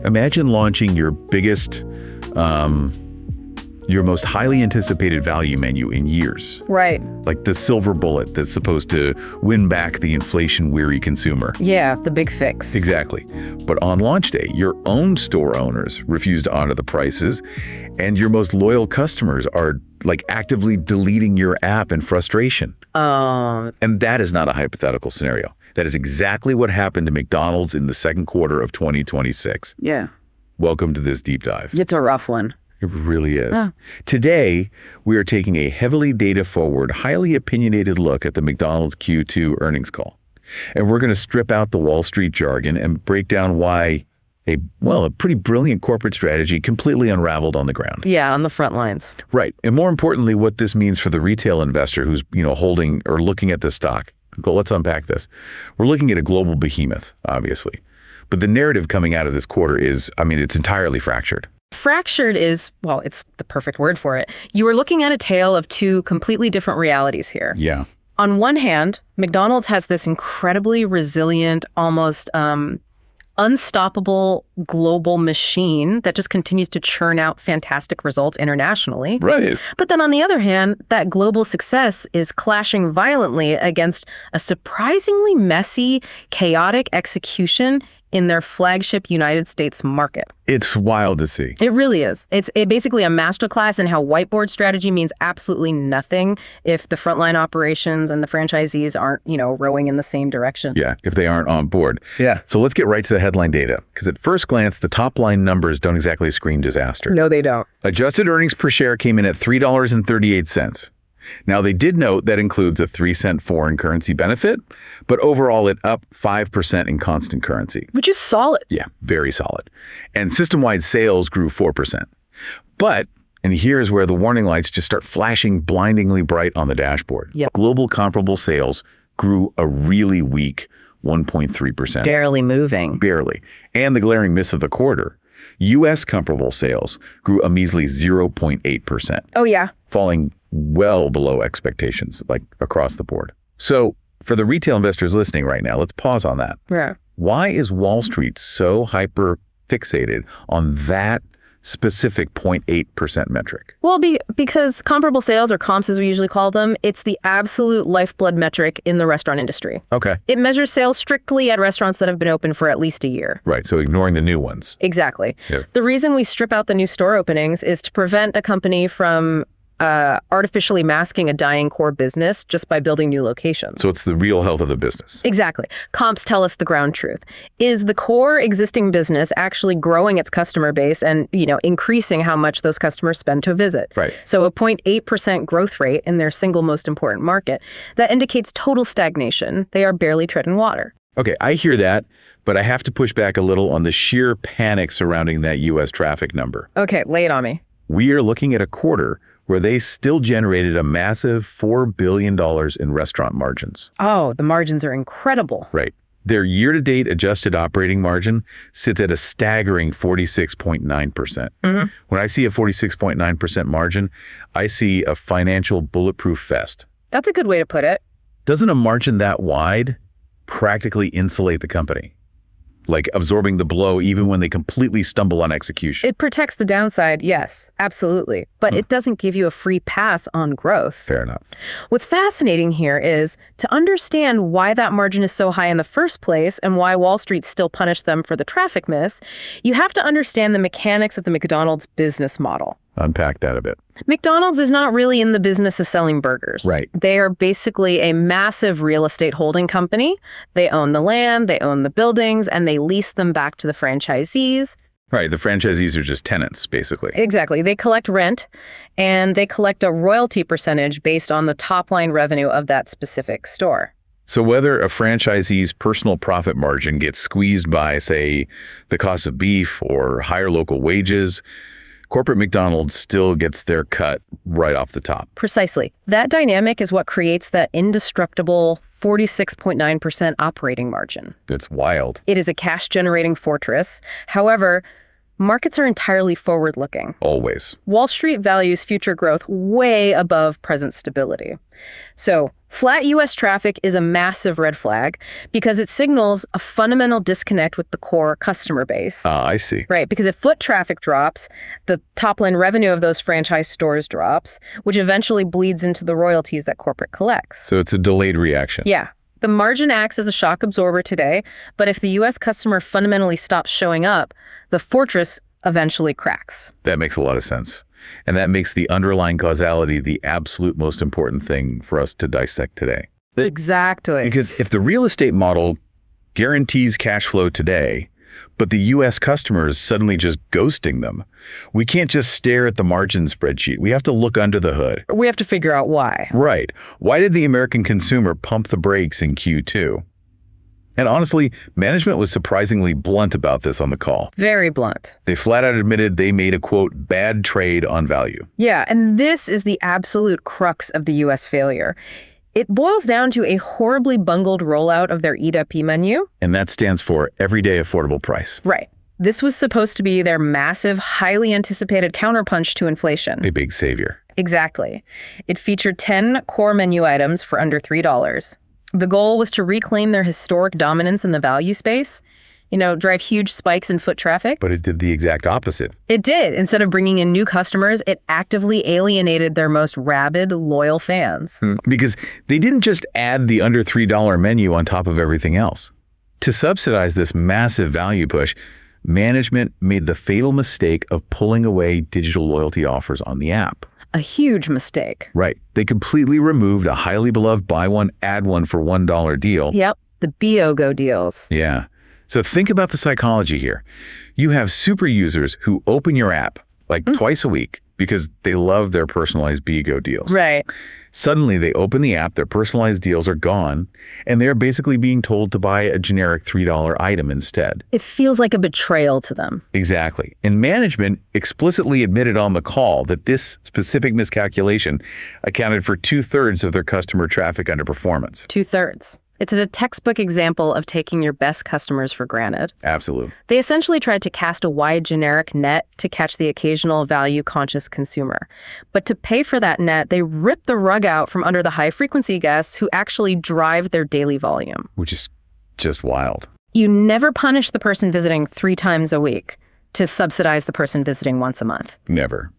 Imagine launching your biggest, your most highly anticipated value menu in years. Right. Like the silver bullet that's supposed to win back the inflation-weary consumer. Yeah, the big fix. Exactly. But on launch day, your own store owners refuse to honor the prices, and your most loyal customers are like actively deleting your app in frustration. And that is not a hypothetical scenario. That is exactly what happened to McDonald's in the second quarter of 2026. Yeah. Welcome to this deep dive. It's a rough one. It really is. Today, we are taking a heavily data-forward, highly opinionated look at the McDonald's Q2 earnings call. And we're going to strip out the Wall Street jargon and break down why a pretty brilliant corporate strategy completely unraveled on the ground. Yeah, on the front lines. Right. And more importantly, what this means for the retail investor who's, holding or looking at the stock. Well, let's unpack this. We're looking at a global behemoth, obviously. But the narrative coming out of this quarter is, it's entirely fractured. Fractured is, it's the perfect word for it. You are looking at a tale of two completely different realities here. Yeah. On one hand, McDonald's has this incredibly resilient, almost unstoppable global machine that just continues to churn out fantastic results internationally. Right. But then on the other hand, that global success is clashing violently against a surprisingly messy, chaotic execution in their flagship United States market. It's wild to see. It really is. It's basically a masterclass in how whiteboard strategy means absolutely nothing if the frontline operations and the franchisees aren't, rowing in the same direction. Yeah, if they aren't on board. Yeah. So let's get right to the headline data, because at first glance, the top line numbers don't exactly scream disaster. No, they don't. Adjusted earnings per share came in at $3.38. Now, they did note that includes a 3-cent foreign currency benefit, but overall it up 5% in constant currency. Which is solid. Yeah, very solid. And system-wide sales grew 4%. But, and here's where the warning lights just start flashing blindingly bright on the dashboard. Yep. Global comparable sales grew a really weak 1.3%. Barely moving. Barely. And the glaring miss of the quarter, U.S. comparable sales grew a measly 0.8%. Oh, yeah. Falling well below expectations, like across the board. So for the retail investors listening right now, let's pause on that. Yeah. Why is Wall Street so hyper fixated on that specific 0.8% metric? Well, because comparable sales, or comps as we usually call them, it's the absolute lifeblood metric in the restaurant industry. Okay. It measures sales strictly at restaurants that have been open for at least a year. Right, so ignoring the new ones. Exactly. Yeah. The reason we strip out the new store openings is to prevent a company from artificially masking a dying core business just by building new locations. So it's the real health of the business. Exactly. Comps tell us the ground truth. Is the core existing business actually growing its customer base and, increasing how much those customers spend to visit? Right. So a 0.8% growth rate in their single most important market, that indicates total stagnation. They are barely treading water. Okay, I hear that, but I have to push back a little on the sheer panic surrounding that U.S. traffic number. Okay, lay it on me. We are looking at a quarter where they still generated a massive $4 billion in restaurant margins. Oh, the margins are incredible. Right. Their year-to-date adjusted operating margin sits at a staggering 46.9%. Mm-hmm. When I see a 46.9% margin, I see a financial bulletproof vest. That's a good way to put it. Doesn't a margin that wide practically insulate the company? Like absorbing the blow even when they completely stumble on execution. It protects the downside, yes, absolutely. But it doesn't give you a free pass on growth. Fair enough. What's fascinating here is to understand why that margin is so high in the first place and why Wall Street still punished them for the traffic miss, you have to understand the mechanics of the McDonald's business model. Unpack that a bit. McDonald's is not really in the business of selling burgers. Right. They are basically a massive real estate holding company. They own the land, they own the buildings, and they lease them back to the franchisees. Right. The franchisees are just tenants, basically. Exactly. They collect rent, and they collect a royalty percentage based on the top line revenue of that specific store. So whether a franchisee's personal profit margin gets squeezed by, say, the cost of beef or higher local wages, corporate McDonald's still gets their cut right off the top. Precisely. That dynamic is what creates that indestructible 46.9% operating margin. It's wild. It is a cash-generating fortress. However, markets are entirely forward-looking. Always. Wall Street values future growth way above present stability. So Flat U.S. traffic is a massive red flag because it signals a fundamental disconnect with the core customer base. I see. Right, because if foot traffic drops, the top-line revenue of those franchise stores drops, which eventually bleeds into the royalties that corporate collects. So it's a delayed reaction. Yeah. The margin acts as a shock absorber today, but if the U.S. customer fundamentally stops showing up, the fortress eventually cracks. That makes a lot of sense. And that makes the underlying causality the absolute most important thing for us to dissect today. Exactly. Because if the real estate model guarantees cash flow today, but the U.S. customer is suddenly just ghosting them, we can't just stare at the margin spreadsheet. We have to look under the hood. We have to figure out why. Right. Why did the American consumer pump the brakes in Q2? And honestly, management was surprisingly blunt about this on the call. Very blunt. They flat out admitted they made a, quote, bad trade on value. Yeah, and this is the absolute crux of the U.S. failure. It boils down to a horribly bungled rollout of their EDP menu. And that stands for Everyday Affordable Price. Right. This was supposed to be their massive, highly anticipated counterpunch to inflation. A big savior. Exactly. It featured 10 core menu items for under $3. The goal was to reclaim their historic dominance in the value space, drive huge spikes in foot traffic. But it did the exact opposite. It did. Instead of bringing in new customers, it actively alienated their most rabid, loyal fans. Because they didn't just add the under $3 menu on top of everything else. To subsidize this massive value push, management made the fatal mistake of pulling away digital loyalty offers on the app. A huge mistake. Right. They completely removed a highly beloved buy one, add one for $1 deal. Yep. The BOGO deals. Yeah. So think about the psychology here. You have super users who open your app like twice a week because they love their personalized BOGO deals. Right. Suddenly they open the app, their personalized deals are gone, and they're basically being told to buy a generic $3 item instead. It feels like a betrayal to them. Exactly. And management explicitly admitted on the call that this specific miscalculation accounted for 2/3 of their customer traffic underperformance. 2/3. It's a textbook example of taking your best customers for granted. Absolutely. They essentially tried to cast a wide generic net to catch the occasional value-conscious consumer. But to pay for that net, they ripped the rug out from under the high-frequency guests who actually drive their daily volume. Which is just wild. You never punish the person visiting 3 times a week to subsidize the person visiting once a month. Never.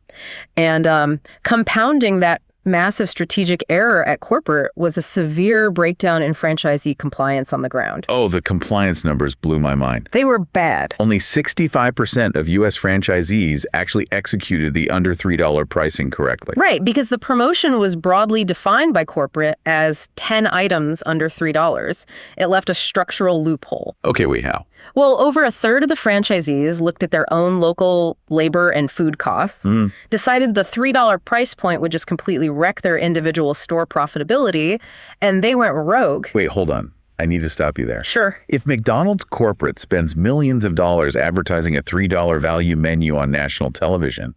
And compounding that massive strategic error at corporate was a severe breakdown in franchisee compliance on the ground. Oh, the compliance numbers blew my mind. They were bad. Only 65% of U.S. franchisees actually executed the under $3 pricing correctly. Right, because the promotion was broadly defined by corporate as 10 items under $3. It left a structural loophole. Okay, wait, how? Well, over 1/3 of the franchisees looked at their own local labor and food costs, decided the $3 price point would just completely wreck their individual store profitability, and they went rogue. Wait, hold on. I need to stop you there. Sure. If McDonald's corporate spends millions of dollars advertising a $3 value menu on national television,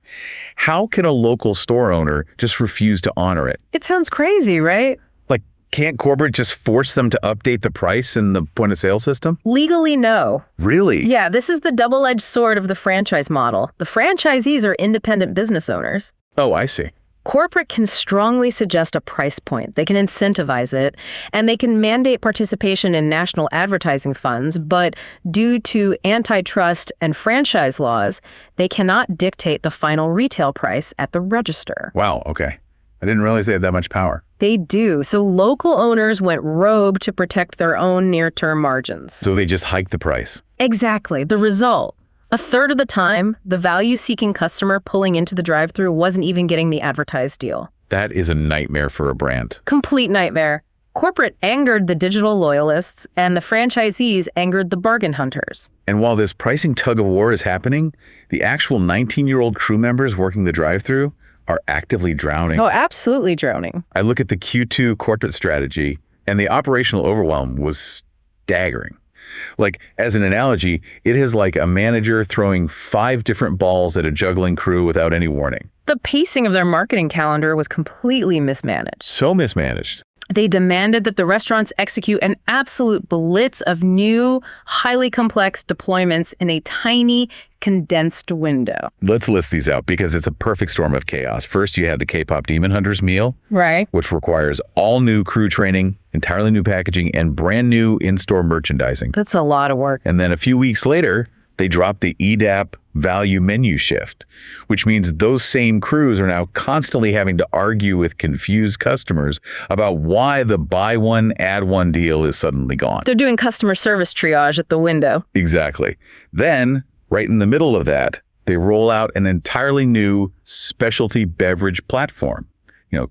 how can a local store owner just refuse to honor it? It sounds crazy, right? Like, can't corporate just force them to update the price in the point of sale system? Legally, no. Really? Yeah, this is the double-edged sword of the franchise model. The franchisees are independent business owners. Oh, I see. Corporate can strongly suggest a price point. They can incentivize it, and they can mandate participation in national advertising funds, but due to antitrust and franchise laws, they cannot dictate the final retail price at the register. Wow, okay. I didn't realize they had that much power. They do. So local owners went rogue to protect their own near-term margins. So they just hiked the price. Exactly. The result: 1/3 of the time, the value-seeking customer pulling into the drive-thru wasn't even getting the advertised deal. That is a nightmare for a brand. Complete nightmare. Corporate angered the digital loyalists, and the franchisees angered the bargain hunters. And while this pricing tug-of-war is happening, the actual 19-year-old crew members working the drive-thru are actively drowning. Oh, absolutely drowning. I look at the Q2 corporate strategy, and the operational overwhelm was staggering. Like, as an analogy, it is like a manager throwing 5 different balls at a juggling crew without any warning. The pacing of their marketing calendar was completely mismanaged. So mismanaged. They demanded that the restaurants execute an absolute blitz of new, highly complex deployments in a tiny, condensed window. Let's list these out because it's a perfect storm of chaos. First, you have the K-pop Demon Hunters meal, Right. which requires all new crew training, entirely new packaging, and brand new in-store merchandising. That's a lot of work. And then a few weeks later, they dropped the EDAP value menu shift, which means those same crews are now constantly having to argue with confused customers about why the buy one, add one deal is suddenly gone. They're doing customer service triage at the window. Exactly. Then, right in the middle of that, they roll out an entirely new specialty beverage platform.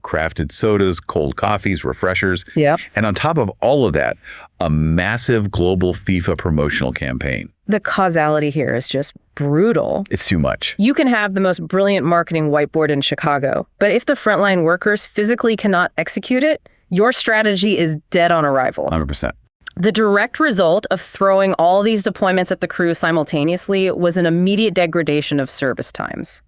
Crafted sodas, cold coffees, refreshers. Yep. And on top of all of that, a massive global FIFA promotional campaign. The causality here is just brutal. It's too much. You can have the most brilliant marketing whiteboard in Chicago, but if the frontline workers physically cannot execute it, your strategy is dead on arrival. 100%. The direct result of throwing all these deployments at the crew simultaneously was an immediate degradation of service times.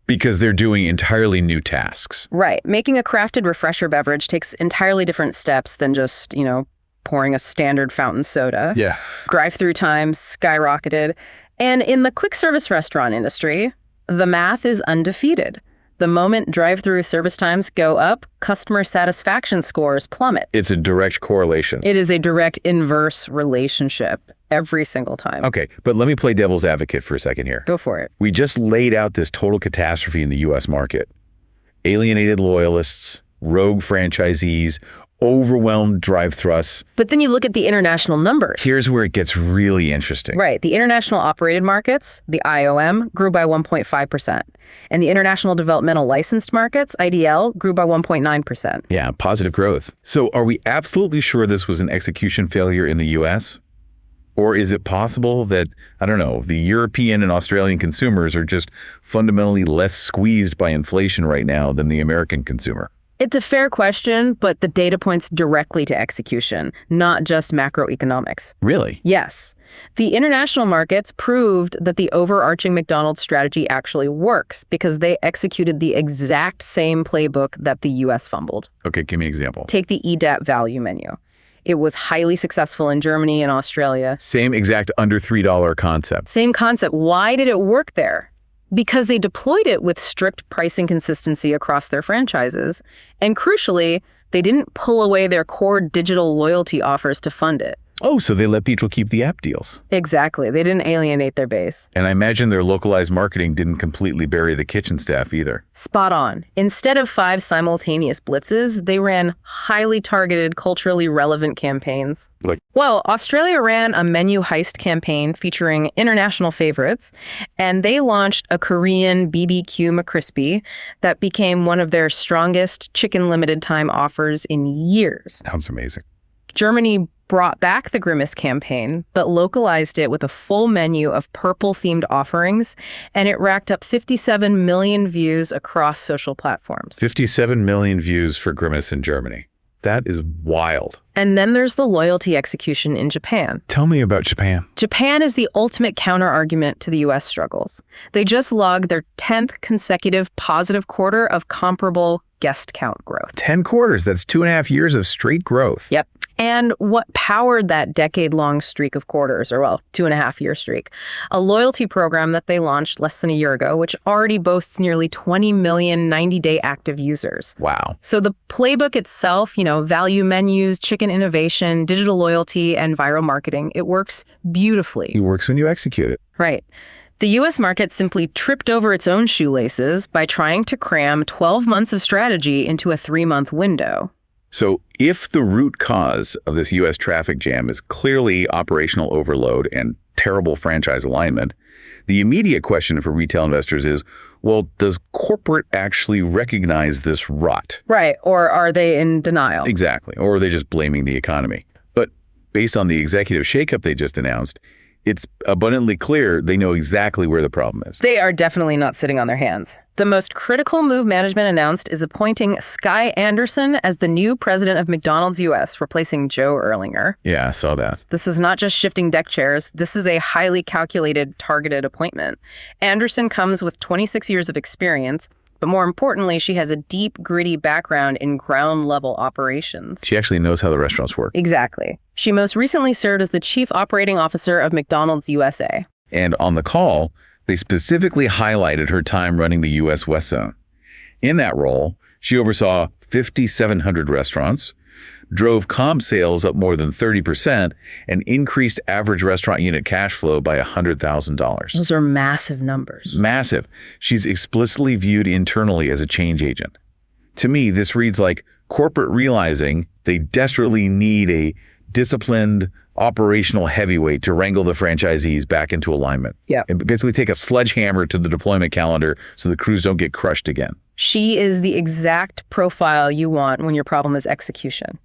Because they're doing entirely new tasks. Right. Making a crafted refresher beverage takes entirely different steps than just, pouring a standard fountain soda. Yeah. Drive-through times skyrocketed. And in the quick service restaurant industry, the math is undefeated. The moment drive-through service times go up, customer satisfaction scores plummet. It's a direct correlation. It is a direct inverse relationship every single time. Okay, but let me play devil's advocate for a second here. Go for it. We just laid out this total catastrophe in the U.S. market. Alienated loyalists, rogue franchisees, overwhelmed drive thrusts. But then you look at the international numbers. Here's where it gets really interesting. Right. The international operated markets, the IOM, grew by 1.5%. And the international developmental licensed markets, IDL, grew by 1.9%. Yeah, positive growth. So are we absolutely sure this was an execution failure in the U.S.? Or is it possible that, the European and Australian consumers are just fundamentally less squeezed by inflation right now than the American consumer? It's a fair question, but the data points directly to execution, not just macroeconomics. Really? Yes. The international markets proved that the overarching McDonald's strategy actually works because they executed the exact same playbook that the U.S. fumbled. Okay, give me an example. Take the EDAP value menu. It was highly successful in Germany and Australia. Same exact under $3 concept. Same concept. Why did it work there? Because they deployed it with strict pricing consistency across their franchises. And crucially, they didn't pull away their core digital loyalty offers to fund it. Oh, so they let people keep the app deals. Exactly. They didn't alienate their base. And I imagine their localized marketing didn't completely bury the kitchen staff either. Spot on. Instead of 5 simultaneous blitzes, they ran highly targeted, culturally relevant campaigns. Well, Australia ran a menu heist campaign featuring international favorites, and they launched a Korean BBQ McCrispy that became one of their strongest chicken limited time offers in years. Sounds amazing. Germany brought back the Grimace campaign, but localized it with a full menu of purple-themed offerings, and it racked up 57 million views across social platforms. 57 million views for Grimace in Germany. That is wild. And then there's the loyalty execution in Japan. Tell me about Japan. Japan is the ultimate counter-argument to the U.S. struggles. They just logged their 10th consecutive positive quarter of comparable guest count growth. 10 quarters. That's 2.5 years of straight growth. Yep. And what powered that decade-long streak of quarters, or 2.5-year streak? A loyalty program that they launched less than a year ago, which already boasts nearly 20 million 90-day active users. Wow. So the playbook itself, value menus, chicken innovation, digital loyalty, and viral marketing, it works beautifully. It works when you execute it. Right. The U.S. market simply tripped over its own shoelaces by trying to cram 12 months of strategy into a 3-month window. So if the root cause of this U.S. traffic jam is clearly operational overload and terrible franchise alignment, the immediate question for retail investors is, well, does corporate actually recognize this rot? Right. Or are they in denial? Exactly. Or are they just blaming the economy? But based on the executive shakeup they just announced, it's abundantly clear they know exactly where the problem is. They are definitely not sitting on their hands. The most critical move management announced is appointing Skye Anderson as the new president of McDonald's U.S., replacing Joe Erlinger. Yeah, I saw that. This is not just shifting deck chairs. This is a highly calculated, targeted appointment. Anderson comes with 26 years of experience. But more importantly, she has a deep, gritty background in ground-level operations. She actually knows how the restaurants work. Exactly. She most recently served as the Chief Operating Officer of McDonald's USA. And on the call, they specifically highlighted her time running the U.S. West Zone. In that role, she oversaw 5,700 restaurants, drove comp sales up more than 30%, and increased average restaurant unit cash flow by $100,000. Those are massive numbers. Massive. She's explicitly viewed internally as a change agent. To me, this reads like corporate realizing they desperately need a disciplined, operational heavyweight to wrangle the franchisees back into alignment. Yeah. And basically take a sledgehammer to the deployment calendar so the crews don't get crushed again. She is the exact profile you want when your problem is execution.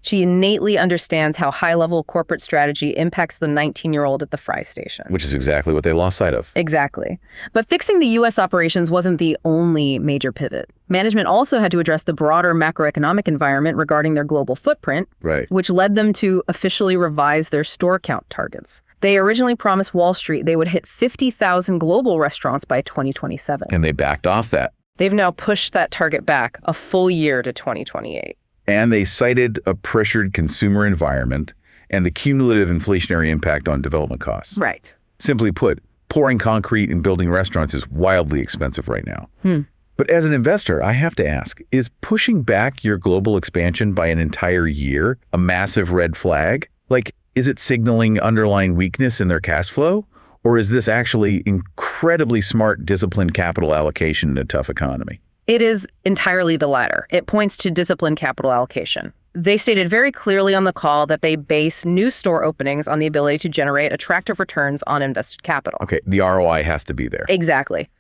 She innately understands how high-level corporate strategy impacts the 19-year-old at the fry station. Which is exactly what they lost sight of. Exactly. But fixing the U.S. operations wasn't the only major pivot. Management also had to address the broader macroeconomic environment regarding their global footprint, right, which led them to officially revise their store count targets. They originally promised Wall Street they would hit 50,000 global restaurants by 2027. And they backed off that. They've now pushed that target back a full year to 2028. And they cited a pressured consumer environment and the cumulative inflationary impact on development costs. Right. Simply put, pouring concrete and building restaurants is wildly expensive right now. But as an investor, I have to ask, is pushing back your global expansion by an entire year a massive red flag? Like, is it signaling underlying weakness in their cash flow? Or is this actually incredibly smart, disciplined capital allocation in a tough economy? It is entirely the latter. It points to disciplined capital allocation. They stated very clearly on the call that they base new store openings on the ability to generate attractive returns on invested capital. Okay, the ROI has to be there. Exactly.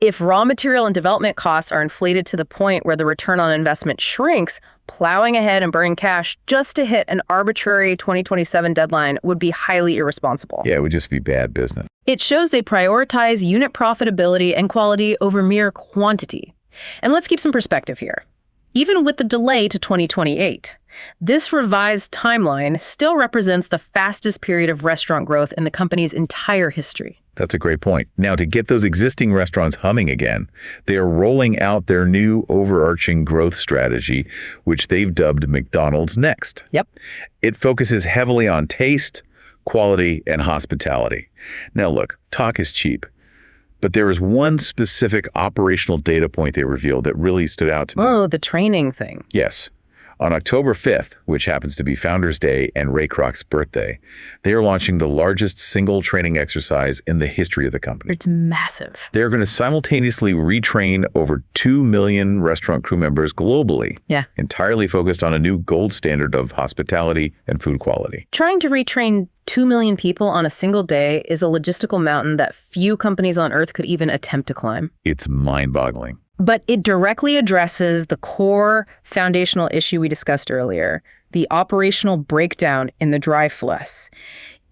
If raw material and development costs are inflated to the point where the return on investment shrinks, plowing ahead and burning cash just to hit an arbitrary 2027 deadline would be highly irresponsible. Yeah, it would just be bad business. It shows they prioritize unit profitability and quality over mere quantity. And let's keep some perspective here. Even with the delay to 2028, this revised timeline still represents the fastest period of restaurant growth in the company's entire history. That's a great point. Now, to get those existing restaurants humming again, they are rolling out their new overarching growth strategy, which they've dubbed McDonald's Next. Yep. It focuses heavily on taste, quality, and hospitality. Now, look, talk is cheap. But there was one specific operational data point they revealed that really stood out to me. Oh, the training thing. Yes. On October 5th, which happens to be Founders Day and Ray Kroc's birthday, they are launching the largest single training exercise in the history of the company. It's massive. They're going to simultaneously retrain over 2 million restaurant crew members globally. Yeah. Entirely focused on a new gold standard of hospitality and food quality. Trying to retrain 2 million people on a single day is a logistical mountain that few companies on Earth could even attempt to climb. It's mind-boggling. But it directly addresses the core foundational issue we discussed earlier, the operational breakdown in the drive-thrus.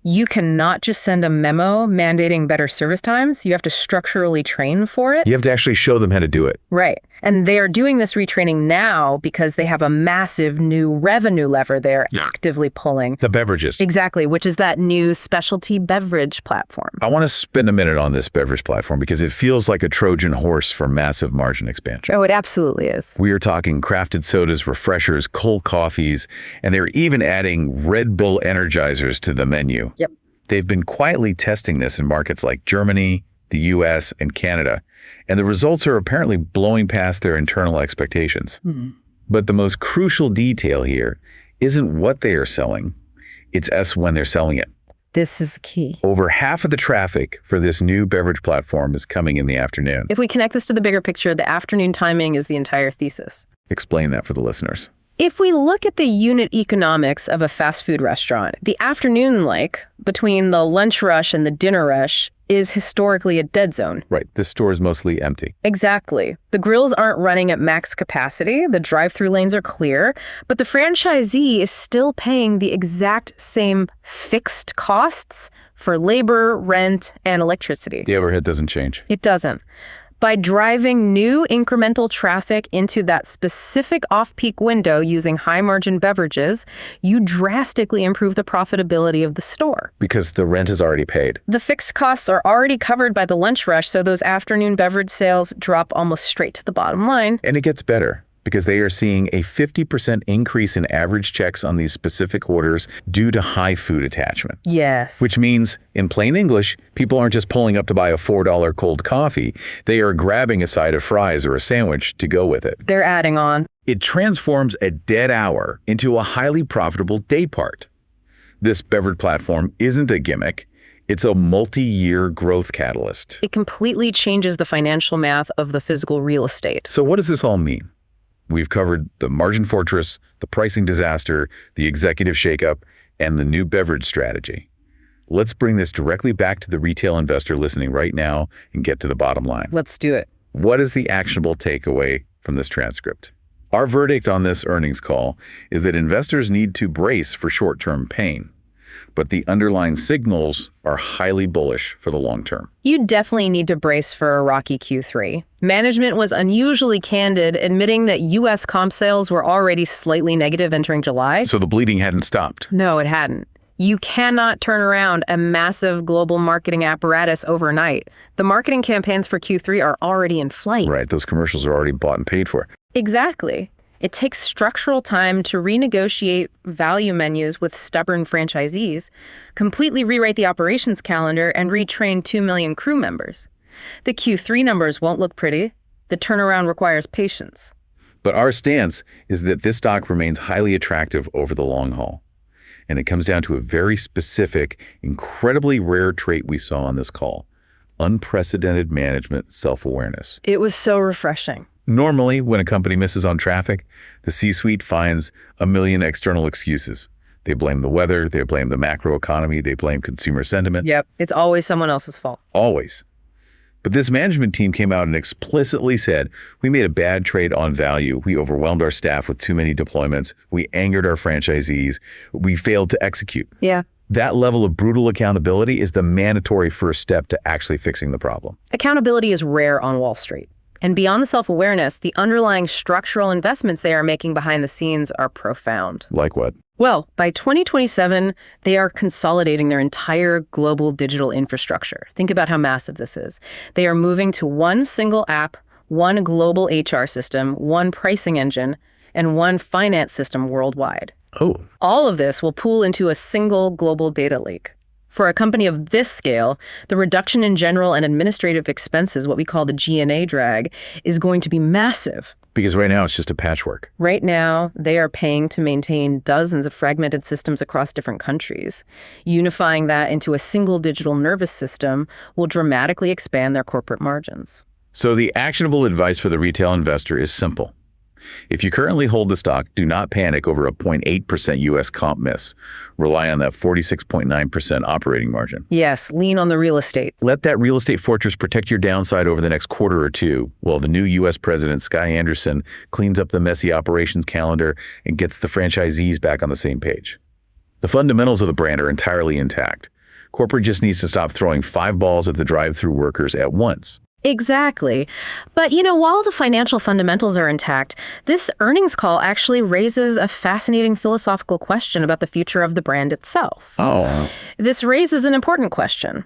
You cannot just send a memo mandating better service times. You have to structurally train for it. You have to actually show them how to do it. Right. And they are doing this retraining now because they have a massive new revenue lever they're actively pulling. The beverages. Exactly, which is that new specialty beverage platform. I want to spend a minute on this beverage platform because it feels like a Trojan horse for massive margin expansion. Oh, it absolutely is. We are talking crafted sodas, refreshers, cold coffees, and they're even adding Red Bull Energizers to the menu. Yep. They've been quietly testing this in markets like Germany, the US, and Canada, and the results are apparently blowing past their internal expectations. But the most crucial detail here isn't what they are selling, it's us when they're selling it. This is the key. Over half of the traffic for this new beverage platform is coming in the afternoon. If we connect this to the bigger picture, the afternoon timing is the entire thesis. Explain that for the listeners. If we look at the unit economics of a fast food restaurant, the afternoon, between the lunch rush and the dinner rush, is historically a dead zone. Right. This store is mostly empty. Exactly. The grills aren't running at max capacity, the drive-through lanes are clear, but the franchisee is still paying the exact same fixed costs for labor, rent, and electricity. The overhead doesn't change. It doesn't. By driving new incremental traffic into that specific off-peak window using high-margin beverages, you drastically improve the profitability of the store. Because the rent is already paid. The fixed costs are already covered by the lunch rush, so those afternoon beverage sales drop almost straight to the bottom line. And it gets better, because they are seeing a 50% increase in average checks on these specific orders due to high food attachment. Yes. Which means, in plain English, people aren't just pulling up to buy a $4 cold coffee. They are grabbing a side of fries or a sandwich to go with it. They're adding on. It transforms a dead hour into a highly profitable day part. This beverage platform isn't a gimmick. It's a multi-year growth catalyst. It completely changes the financial math of the physical real estate. So what does this all mean? We've covered the margin fortress, the pricing disaster, the executive shakeup, and the new beverage strategy. Let's bring this directly back to the retail investor listening right now and get to the bottom line. Let's do it. What is the actionable takeaway from this transcript? Our verdict on this earnings call is that investors need to brace for short-term pain, but the underlying signals are highly bullish for the long term. You definitely need to brace for a rocky Q3. Management was unusually candid, admitting that U.S. comp sales were already slightly negative entering July. So the bleeding hadn't stopped. No, it hadn't. You cannot turn around a massive global marketing apparatus overnight. The marketing campaigns for Q3 are already in flight. Right, those commercials are already bought and paid for. Exactly. It takes structural time to renegotiate value menus with stubborn franchisees, completely rewrite the operations calendar, and retrain 2 million crew members. The Q3 numbers won't look pretty. The turnaround requires patience. But our stance is that this stock remains highly attractive over the long haul. And it comes down to a very specific, incredibly rare trait we saw on this call: unprecedented management self-awareness. It was so refreshing. Normally, when a company misses on traffic, the C-suite finds a million external excuses. They blame the weather, they blame the macroeconomy, they blame consumer sentiment. Yep, it's always someone else's fault. Always. But this management team came out and explicitly said, we made a bad trade on value. We overwhelmed our staff with too many deployments. We angered our franchisees. We failed to execute. Yeah. That level of brutal accountability is the mandatory first step to actually fixing the problem. Accountability is rare on Wall Street. And beyond the self-awareness, the underlying structural investments they are making behind the scenes are profound. Like what? Well, by 2027, they are consolidating their entire global digital infrastructure. Think about how massive this is. They are moving to one single app, one global HR system, one pricing engine, and one finance system worldwide. Oh. All of this will pool into a single global data lake. For a company of this scale, the reduction in general and administrative expenses, what we call the G&A drag, is going to be massive. Because right now it's just a patchwork. Right now, they are paying to maintain dozens of fragmented systems across different countries. Unifying that into a single digital nervous system will dramatically expand their corporate margins. So the actionable advice for the retail investor is simple. If you currently hold the stock, do not panic over a 0.8% U.S. comp miss. Rely on that 46.9% operating margin. Yes, lean on the real estate. Let that real estate fortress protect your downside over the next quarter or two, while the new U.S. president, Skye Anderson, cleans up the messy operations calendar and gets the franchisees back on the same page. The fundamentals of the brand are entirely intact. Corporate just needs to stop throwing 5 balls at the drive-through workers at once. Exactly. But, while the financial fundamentals are intact, this earnings call actually raises a fascinating philosophical question about the future of the brand itself. Oh. This raises an important question.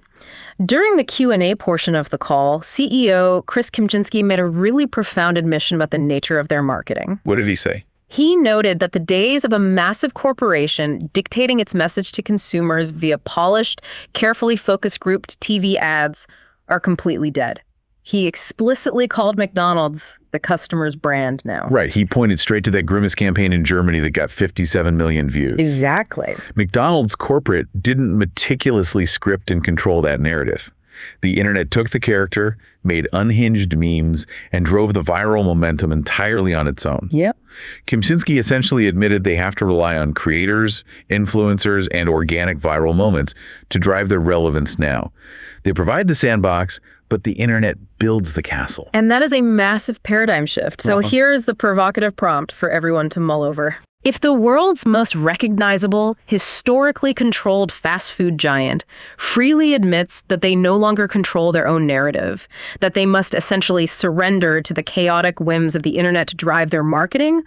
During the Q&A portion of the call, CEO Chris Kempczinski made a really profound admission about the nature of their marketing. What did he say? He noted that the days of a massive corporation dictating its message to consumers via polished, carefully focus grouped TV ads are completely dead. He explicitly called McDonald's the customer's brand now. Right. He pointed straight to that Grimace campaign in Germany that got 57 million views. Exactly. McDonald's corporate didn't meticulously script and control that narrative. The internet took the character, made unhinged memes, and drove the viral momentum entirely on its own. Yep. Kempczinski essentially admitted they have to rely on creators, influencers, and organic viral moments to drive their relevance now. They provide the sandbox, but the internet builds the castle. And that is a massive paradigm shift. So here is the provocative prompt for everyone to mull over. If the world's most recognizable, historically controlled fast food giant freely admits that they no longer control their own narrative, that they must essentially surrender to the chaotic whims of the internet to drive their marketing,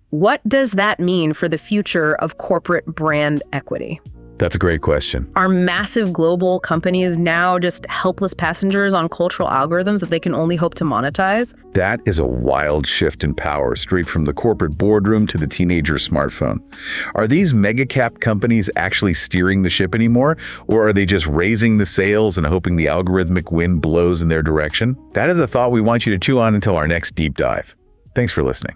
what does that mean for the future of corporate brand equity? That's a great question. Are massive global companies now just helpless passengers on cultural algorithms that they can only hope to monetize? That is a wild shift in power, straight from the corporate boardroom to the teenager smartphone. Are these mega-cap companies actually steering the ship anymore, or are they just raising the sails and hoping the algorithmic wind blows in their direction? That is a thought we want you to chew on until our next deep dive. Thanks for listening.